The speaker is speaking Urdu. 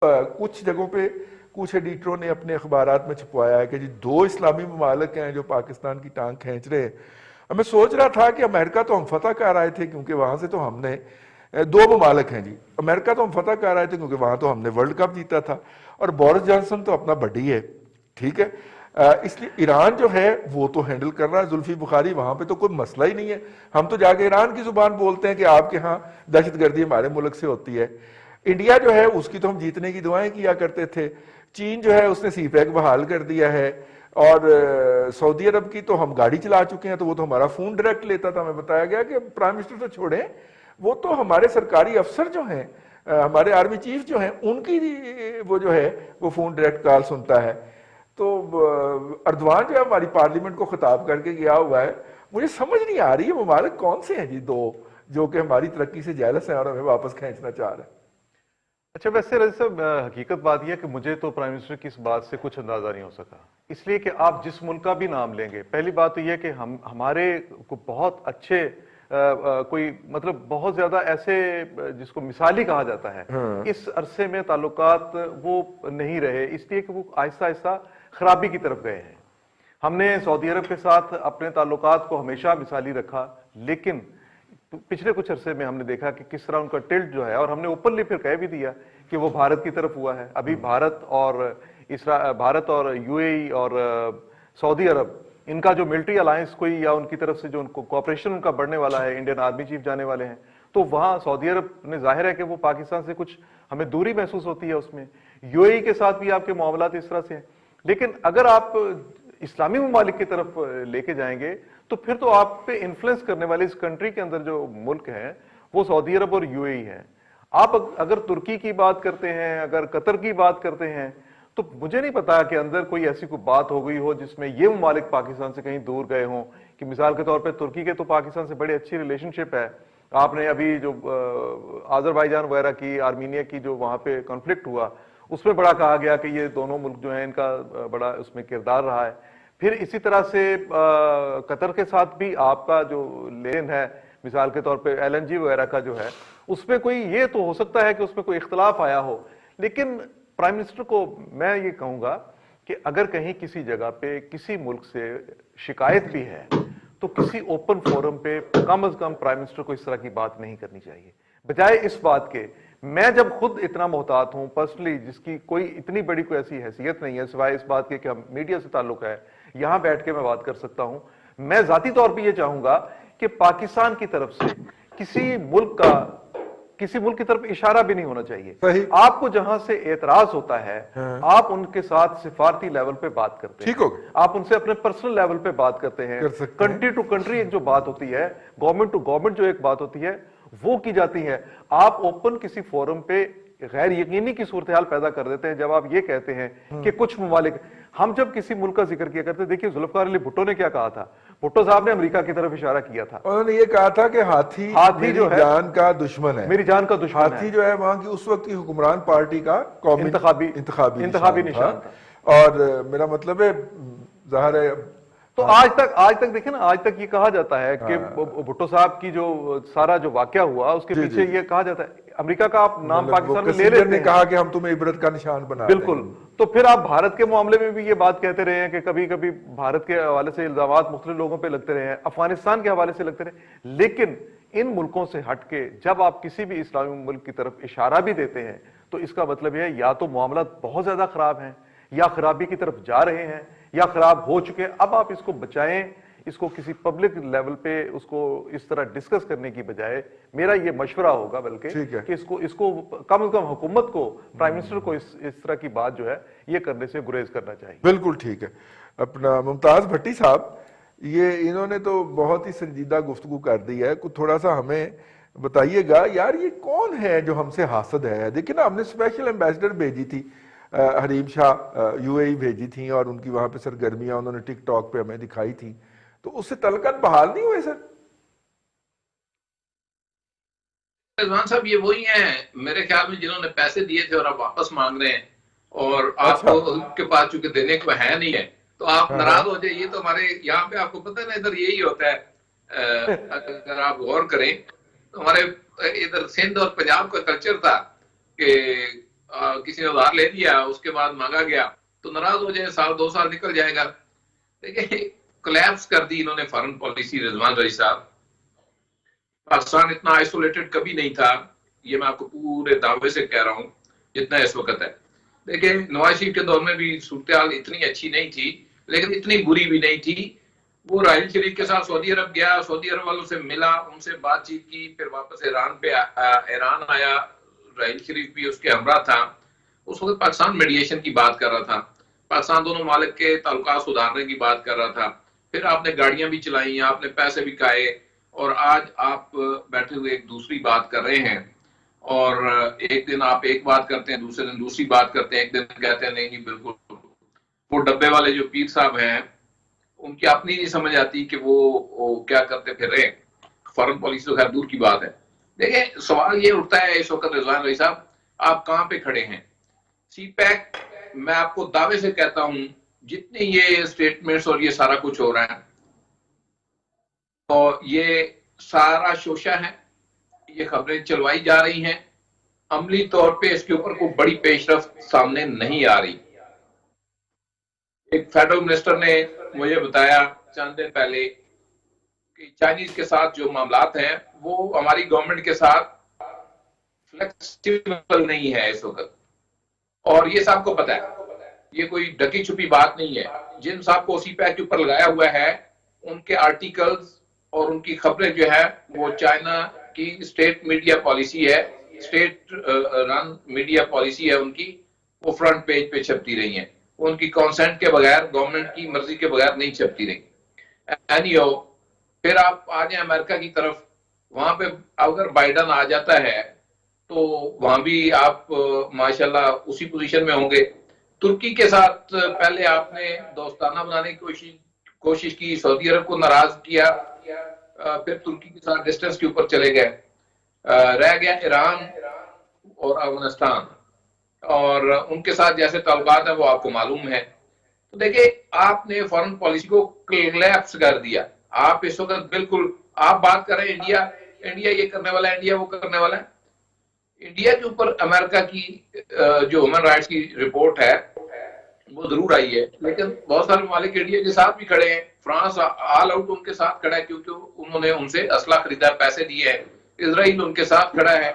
کچھ جگہوں پہ کچھ ایڈیٹروں نے اپنے اخبارات میں چھپوایا ہے کہ جی 2 اسلامی ممالک ہیں جو پاکستان کی ٹانگ کھینچ رہے ہیں۔ میں سوچ رہا تھا کہ امریکہ تو ہم فتح کر آئے تھے کیونکہ وہاں سے تو ہم نے 2 ممالک ہیں جی، امریکہ تو ہم فتح کر آئے تھے کیونکہ وہاں تو ہم نے ورلڈ کپ جیتا تھا، اور بورس جانسن تو اپنا بڈی ہے، ٹھیک ہے۔ اس لیے ایران جو ہے وہ تو ہینڈل کر رہا ہے، زلفی بخاری، وہاں پہ تو کوئی مسئلہ ہی نہیں ہے، ہم تو جا کے ایران کی زبان بولتے ہیں کہ آپ کے ہاں دہشت گردی ہمارے ملک سے ہوتی ہے۔ انڈیا جو ہے اس کی تو ہم جیتنے کی دعائیں کیا کرتے تھے، چین جو ہے اس نے سی پیک بحال کر دیا ہے، اور سعودی عرب کی تو ہم گاڑی چلا چکے ہیں، تو وہ تو ہمارا فون ڈائریکٹ لیتا تھا۔ ہمیں بتایا گیا کہ پرائم منسٹر تو چھوڑیں، وہ تو ہمارے سرکاری افسر جو ہیں، ہمارے آرمی چیف جو ہیں، ان کی وہ جو ہے وہ فون ڈائریکٹ کال سنتا ہے۔ تو اردوان جو ہے ہماری پارلیمنٹ کو خطاب کر کے گیا ہوا ہے، مجھے سمجھ نہیں آ رہی ہے ممالک کون سے ہیں جی 2 جو کہ ہماری ترقی سے جیلس ہیں اور ہمیں واپس کھینچنا چاہ رہے ہیں۔ اچھا، ویسے رضی صاحب، حقیقت بات یہ ہے کہ مجھے تو پرائم منسٹر کی اس بات سے کچھ اندازہ نہیں ہو سکا، اس لیے کہ آپ جس ملک کا بھی نام لیں گے، پہلی بات تو یہ کہ ہمارے کو بہت اچھے کوئی مطلب بہت زیادہ ایسے جس کو مثالی کہا جاتا ہے اس عرصے میں تعلقات وہ نہیں رہے، اس لیے کہ وہ آہستہ آہستہ خرابی کی طرف گئے ہیں۔ ہم نے سعودی عرب کے ساتھ اپنے تعلقات کو ہمیشہ مثالی رکھا، لیکن پچھلے کچھ عرصے میں ہم نے دیکھا کہ کس طرح ان کا ٹلٹ جو ہے، اور ہم نے اوپنلی پھر کہہ بھی دیا کہ وہ بھارت کی طرف ہوا ہے۔ ابھی بھارت اور یو اے ای اور سعودی عرب، ان کا جو ملٹری الائنس کوئی یا ان کی طرف سے جو ان کو کوآپریشن ان کا بڑھنے والا ہے، انڈین آرمی چیف جانے والے ہیں، تو وہاں سعودی عرب نے ظاہر ہے کہ وہ پاکستان سے کچھ ہمیں دوری محسوس ہوتی ہے اس میں، یو اے ای کے ساتھ بھی آپ کے معاملات اس طرح سے ہیں۔ لیکن اگر آپ اسلامی ممالک کی طرف لے کے جائیں گے تو پھر تو آپ پہ انفلوئنس کرنے والے اس کنٹری کے اندر جو ملک ہیں وہ سعودی عرب اور یو اے ای ہیں۔ آپ اگر ترکی کی بات کرتے ہیں، اگر قطر کی بات کرتے ہیں، تو مجھے نہیں پتا کہ اندر کوئی ایسی کوئی بات ہو گئی ہو جس میں یہ ممالک پاکستان سے کہیں دور گئے ہوں، کہ مثال کے طور پہ ترکی کے تو پاکستان سے بڑی اچھی ریلیشن شپ ہے۔ آپ نے ابھی جو آذربائیجان وغیرہ کی، آرمینیا کی جو وہاں پہ کانفلکٹ ہوا، اس میں بڑا کہا گیا کہ یہ دونوں ملک جو ہیں ان کا بڑا اس میں کردار رہا ہے۔ پھر اسی طرح سے قطر کے ساتھ بھی آپ کا جو لین ہے، مثال کے طور پہ ایل این جی وغیرہ کا جو ہے، اس میں کوئی یہ تو ہو سکتا ہے کہ اس میں کوئی اختلاف آیا ہو، لیکن پرائم منسٹر کو میں یہ کہوں گا کہ اگر کہیں کسی جگہ پہ کسی ملک سے شکایت بھی ہے تو کسی اوپن فورم پہ کم از کم پرائم منسٹر کو اس طرح کی بات نہیں کرنی چاہیے، بجائے اس بات کے میں جب خود اتنا محتاط ہوں پرسنلی، جس کی کوئی اتنی بڑی کوئی ایسی حیثیت نہیں ہے سوائے اس بات کے کہ ہم میڈیا سے تعلق ہے، یہاں بیٹھ کے میں بات کر سکتا ہوں، میں ذاتی طور پہ یہ چاہوں گا کہ پاکستان کی طرف سے کسی ملک کی طرف اشارہ بھی نہیں ہونا چاہیے۔ صحیح، آپ کو جہاں سے اعتراض ہوتا ہے آپ ان کے ساتھ سفارتی لیول پہ بات کرتے ہیں، ٹھیک ہوگا، آپ ان سے اپنے پرسنل لیول پہ بات کرتے ہیں، کر سکتے ہیں۔ کنٹری ٹو کنٹری ایک جو بات ہوتی ہے، گورنمنٹ ٹو گورنمنٹ جو ایک بات ہوتی ہے وہ کی جاتی ہے۔ آپ اوپن کسی فورم پہ غیر یقینی کی صورتحال پیدا کر دیتے ہیں جب آپ یہ کہتے ہیں کہ کچھ ممالک، ہم جب کسی ملک کا ذکر کیا کرتے ہیں، دیکھیے ذوالفقار علی بھٹو نے کیا کہا تھا، بھٹو صاحب نے امریکہ کی طرف اشارہ کیا تھا، انہوں نے یہ کہا تھا کہ ہاتھی میری جو ہے جان کا دشمن ہے، میری جان کا دشمن ہے، ہاتھی جو ہے وہاں کی اس وقت کی حکمران پارٹی کا قومی انتخابی نشان تھا۔ اور میرا مطلب ہے ظاہر ہے تو آج تک دیکھیں نا، آج تک یہ کہا جاتا ہے کہ بھٹو صاحب کی جو سارا جو واقعہ ہوا اس کے پیچھے یہ کہا جاتا ہے امریکہ کا آپ نام پاکستان میں لے لیتے ہیں، نے کہا کہ ہم تمہیں عبرت کا نشان بنا دیں گے۔ بالکل، تو پھر آپ بھارت کے معاملے میں بھی یہ بات کہتے رہے ہیں کہ کبھی کبھی بھارت کے حوالے سے الزامات مختلف لوگوں پہ لگتے رہے ہیں، افغانستان کے حوالے سے لگتے رہے، لیکن ان ملکوں سے ہٹ کے جب آپ کسی بھی اسلامی ملک کی طرف اشارہ بھی دیتے ہیں تو اس کا مطلب یہ ہے یا تو معاملات بہت زیادہ خراب ہیں، یا خرابی کی طرف جا رہے ہیں، یا خراب ہو چکے۔ اب آپ اس کو بچائیں، اس کو کسی پبلک لیول پہ اس کو اس طرح ڈسکس کرنے کی بجائے میرا یہ مشورہ ہوگا بلکہ کہ اس کو کم از کم حکومت کو، پرائم منسٹر کو اس طرح کی بات جو ہے یہ کرنے سے گریز کرنا چاہیے۔ بالکل ٹھیک ہے۔ اپنا ممتاز بھٹی صاحب، یہ انہوں نے تو بہت ہی سنجیدہ گفتگو کر دی ہے، کچھ تھوڑا سا ہمیں بتائیے گا یار یہ کون ہے جو ہم سے حاسد ہے؟ دیکھیں نا، ہم نے اسپیشل ایمبیسڈر بھیجی تھی، حریم شاہ یو اے ای بھیجی تھیں، اور ان کی وہاں پہ سرگرمیاں انہوں نے ٹک ٹاک پہ ہمیں دکھائی تھیں، تو اس سے تعلقات بحال نہیں ہوئے سر؟ رضوان صاحب یہ وہی ہیں میرے خیال میں جنہوں نے پیسے دیے تھے اور آپ واپس مانگ رہے ہیں، اور آپ کو کے پاس چونکہ دینے کو ہے نہیں ہے تو آپ ناراض ہو جائے۔ یہ تو ہمارے یہاں پہ آپ کو پتہ ہے نا، ادھر یہی ہوتا ہے، اگر آپ غور کریں تو ہمارے ادھر سندھ اور پنجاب کا کلچر تھا کہ کسی نے ادھار لے لیا, اس کے بعد مانگا گیا تو ناراض ہو جائے, سال 2 سال نکل جائے گا. دیکھیں کلیپس کر دی انہوں نے فارن پالیسی رضوان رئیس صاحب. پاکستان اتنا آئسولیٹڈ کبھی نہیں تھا, یہ میں آپ کو پورے دعوے سے کہہ رہا ہوں, جتنا اس وقت ہے. دیکھیں نواز شریف کے دور میں بھی صورتحال اتنی اچھی نہیں تھی, لیکن اتنی بری بھی نہیں تھی. وہ راحیل شریف کے ساتھ سعودی عرب گیا, سعودی عرب والوں سے ملا, ان سے بات چیت کی, پھر واپس ایران آیا. راحیل شریف بھی اس کے ہمراہ تھا. اس وقت پاکستان میڈیشن کی بات کر رہا تھا, پاکستان دونوں ممالک کے تعلقات سدھارنے کی بات کر رہا تھا. پھر آپ نے گاڑیاں بھی چلائی, آپ نے پیسے بھی کھائے, اور آج آپ بیٹھے ہوئے ایک دوسری بات کر رہے ہیں. اور ایک دن آپ ایک بات کرتے ہیں, دوسرے دن دوسری بات کرتے ہیں, ایک دن کہتے ہیں نہیں نہیں بالکل. وہ ڈبے والے جو پیر صاحب ہیں ان کی اپنی نہیں سمجھ آتی کہ وہ کیا کرتے پھر رہے. فارن پالیسی تو خیر دور کی بات ہے. دیکھیں سوال یہ اٹھتا ہے اس وقت رضوان رئیس صاحب, آپ کہاں پہ کھڑے ہیں؟ سی پیک میں آپ کو دعوے سے کہتا ہوں جتنی یہ سٹیٹمنٹس اور یہ سارا کچھ ہو رہا ہے تو یہ سارا شوشہ ہے, یہ خبریں چلوائی جا رہی ہیں, عملی طور پہ اس کے اوپر کوئی بڑی پیش رفت سامنے نہیں آ رہی. ایک فیڈرل منسٹر نے مجھے بتایا چند دن پہلے کہ چائنیز کے ساتھ جو معاملات ہیں وہ ہماری گورنمنٹ کے ساتھ فلیکسیبل نہیں ہے اس وقت. اور یہ صاحب کو پتا ہے, یہ کوئی ڈکی چھپی بات نہیں ہے. جن صاحب کو سی پیک کے اوپر لگایا ہوا ہے ان کے آرٹیکلز اور ان کی خبریں جو ہے وہ چائنا کی اسٹیٹ میڈیا پالیسی ہے, اسٹیٹ رن میڈیا پالیسی ہے ان کی, وہ فرنٹ پیج پہ چھپتی رہی ہیں. ان کی کانسنٹ کے بغیر, گورنمنٹ کی مرضی کے بغیر نہیں چھپتی رہی. پھر آپ آ جائیں امریکہ کی طرف, وہاں پہ اگر بائیڈن آ جاتا ہے تو وہاں بھی آپ ماشاءاللہ اسی پوزیشن میں ہوں گے. ترکی کے ساتھ پہلے آپ نے دوستانہ بنانے کی کوشش کی, سعودی عرب کو ناراض کیا, پھر ترکی کے ساتھ ڈسٹنس کے اوپر چلے گئے, رہ گیا ایران اور افغانستان, اور ان کے ساتھ جیسے تعلقات ہیں وہ آپ کو معلوم ہے. تو دیکھیں آپ نے فارن پالیسی کو کلیپس کر دیا. آپ اس وقت بالکل آپ بات کر رہے ہیں انڈیا یہ کرنے والا ہے, انڈیا وہ کرنے والا ہے. انڈیا کے اوپر امریکہ کی جو ہیومن رائٹس کی رپورٹ ہے وہ ضرور آئی ہے, لیکن بہت سارے ممالک انڈیا کے ساتھ بھی کھڑے ہیں. فرانس آل آؤٹ ان کے ساتھ کھڑا ہے کیونکہ انہوں نے ان سے اسلحہ خریدا, پیسے دیے ہیں. اسرائیل ان کے ساتھ کھڑا ہے.